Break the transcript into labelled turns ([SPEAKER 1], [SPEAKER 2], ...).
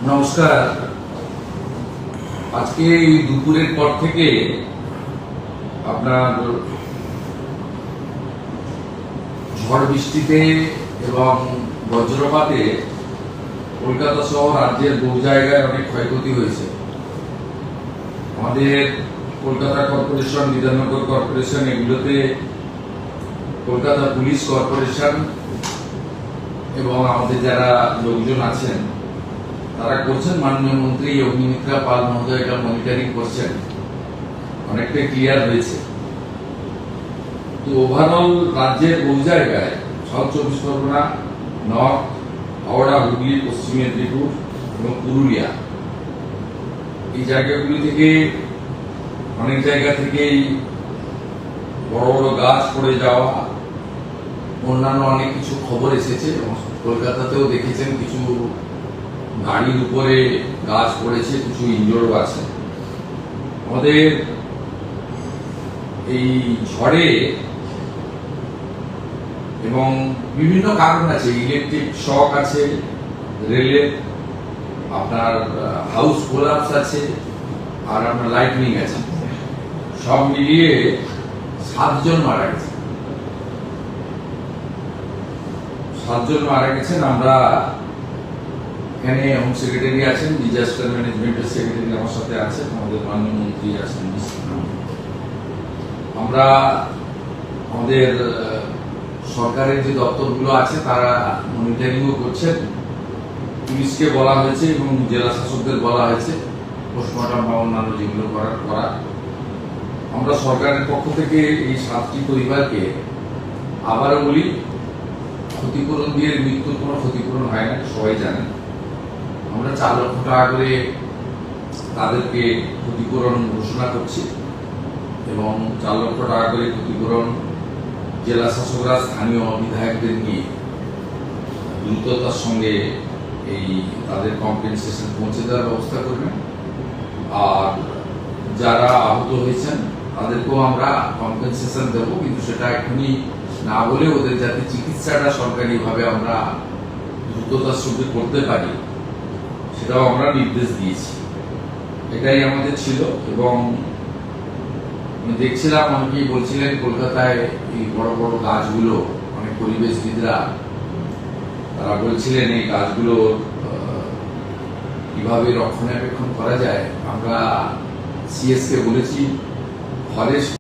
[SPEAKER 1] নমস্কার। আজকে দুপুরের পর থেকে আপনার ঝড় বৃষ্টিতে এবং বজ্রপাতে কলকাতা সহ রাজ্যের বহু জায়গায় অনেক ক্ষয়ক্ষতি হয়েছে। আমাদের কলকাতা কর্পোরেশন, বিধাননগর কর্পোরেশন, এগুলোতে কলকাতা পুলিশ কর্পোরেশন এবং আমাদের যারা লোকজন আছেন তারা করছেন। মাননীয় মন্ত্রী অগ্নিমিত্রা পাল মহোদয় এটা মনিটরিং করছেন, অনেকটাই ক্লিয়ার হয়েছে। তো ওভারঅল রাজ্যের বহু জায়গায়, সাউথ চব্বিশ পরগনা, নর্থ, হাওড়া, হুগলি, পশ্চিম মেদিনীপুর এবং পুরুলিয়া, এই জায়গাগুলি থেকে অনেক জায়গা থেকেই বড় বড় গাছ পড়ে যাওয়া, অন্যান্য অনেক কিছু খবর এসেছে। কলকাতাতেও দেখেছেন কিছু গাড়ির উপরে গাছ পড়েছে, কিছু ইনজোর্ড আছে। আমাদের এই ঝড়ে এবং বিভিন্ন কারণ আছে, ইলেকট্রিক শক আছে, রেলের আপনার হাউস কোলাপস আছে, আর আপনার লাইটনিং আছে। সব মিলিয়ে 7 জন মারা গেছে। 7 জন মারা গেছেন। আমরা এখানে হোম সেক্রেটারি আছেন, ডিজাস্টার ম্যানেজমেন্টের সেক্রেটারি আমার সাথে আছেন, আমাদের মাননীয় মন্ত্রী আছেন। আমরা আমাদের সরকারের যে দপ্তরগুলো আছে তারা মনিটরিংও করছেন। পুলিশকে বলা হয়েছে এবং জেলা শাসকদের বলা হয়েছে পোস্টমর্টম বা অন্যান্য যেগুলো করা। আমরা সরকারের পক্ষ থেকে এই 7টি পরিবারকে আবারও বলি, ক্ষতিপূরণ দিয়ে মৃত্যুর কোনো ক্ষতিপূরণ হয় না, সবাই জানেন। আমরা 4 লক্ষ টাকা করে তাদেরকে ক্ষতিপূরণ ঘোষণা করছি এবং 4 লক্ষ টাকা করে ক্ষতিপূরণ জেলা শাসকরা স্থানীয় বিধায়কদের নিয়ে দ্রুততার সঙ্গে এই তাদের কম্পেনসেশন পৌঁছে দেওয়ার ব্যবস্থা করবেন। আর যারা আহত হয়েছেন তাদেরকেও আমরা কম্পেনসেশন দেব, কিন্তু সেটা এখনই না বলে ওদের যাতে চিকিৎসাটা সরকারিভাবে আমরা দ্রুততার সঙ্গে করতে পারি সেটাও আমরা নির্দেশ দিয়েছি। এটাই আমাদের ছিল। এবং আমি দেখছিলাম অনেকেই বলছিলেন কলকাতায় এই বড় বড় গাছগুলো, অনেক পরিবেশবিদরা তারা বলছিলেন এই গাছগুলো কিভাবে রক্ষণাবেক্ষণ করা যায়। আমরা সিএস কে বলেছি ফরেস্ট